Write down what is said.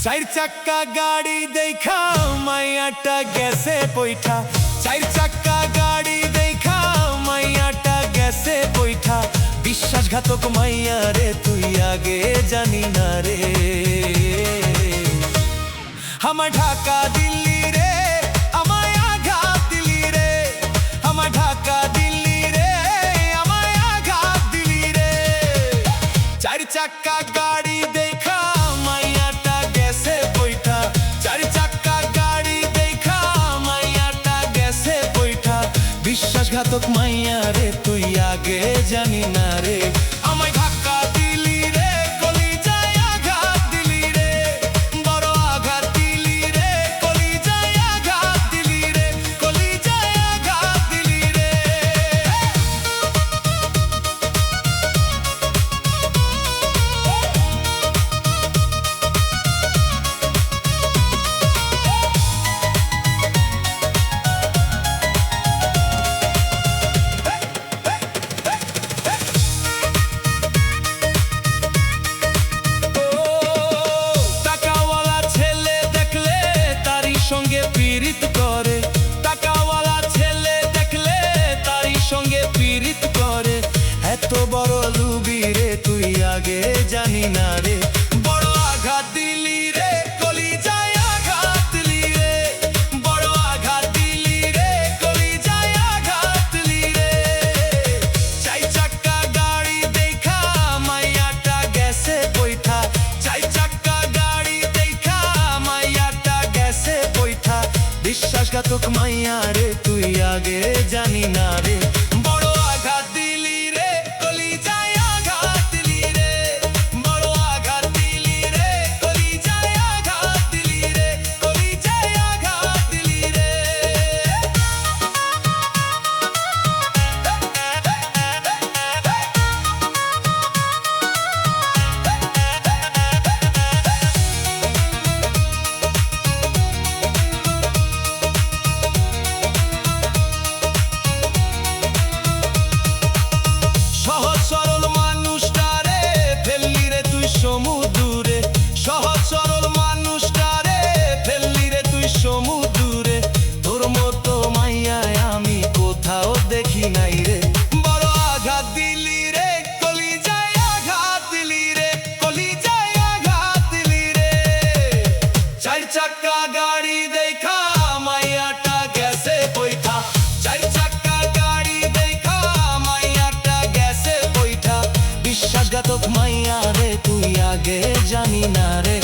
চার চাক্কা গাড়ি দেখা মাইয়াটা গেছে পয়ঠা। চার চাক্কা গাড়ি দেখা মাইয়াটা গেছে পয়ঠা। বিশ্বাসঘাতক মাইয়া রে তুই আগে জানি না রে। আমার ঢাকা দিল্লি রে, আমায় আঘাত দিলি রে। আমার ঢাকা দিল্লি রে, আমায় আঘাত দিলি রে। চার চাক্কা গাড়ি দেখা মাইয়াটা গেছে পয়ঠা। চার চাক্কা গাড়ি দেখা মাইয়াটা গেছে পয়ঠা। বিশ্বাসঘাতক মাইয়া রে তুই আগে জানি না রে। আমায় ধাক্কা দিলি রে, কলিজায় আঘাত দিলি রে। বড় আঘাত দিলি রে, কলিজায় আঘাত দিলি রে। কলিজায় আঘাত দিলি রে। সঙ্গে পীড়িত করে, টাকাওয়ালা ছেলে দেখলে তারই সঙ্গে পীড়িত করে। এত বড় লুবি রে তুই আগে জানি না রে। বড় আঘাত দিলি রে, কলিজায় আঘাত দিলি রে। বড় আঘাত দিলি রে, কলিজায় আঘাত দিলি রে। চাই চাক্কা গাড়ি দেখা মাইয়াটা গেছে পয়ঠা। চাই চাক্কা গাড়ি দেখা মাইয়াটা গেছে পয়ঠা। বিশ্বাসঘাতক মাইয়া রে তুই আগে জানি না রে। বড় আঘাত দিলি রে, কলিজায় আঘাত দিলি রে। বড় আঘাত দিলি রে, কলিজায় আঘাত দিলি রে। কলিজায় আঘাত দিলি রে। সহজ সরল মানুষটারে ফেললি রে তুই সমুদ্রে। সহজ সরল মানুষটারে ফেললি রে তুই সমুদ্রে। তোর মতো মাইয়ায় আমি কোথাও দেখি নাই রে। বড় আঘাত দিলি রে, কলিজায় আঘাত দিলি রে। কলিজায় আঘাত দিলি রে। চার চাক্কা গাড়ি দেখা মাইয়াটা গেছে পয়ঠা। চার চাক্কা গাড়ি দেখা মাইয়াটা গেছে পয়ঠা। বিশ্বাসঘাতক মাইয়া রে তুই আগে জানি না রে।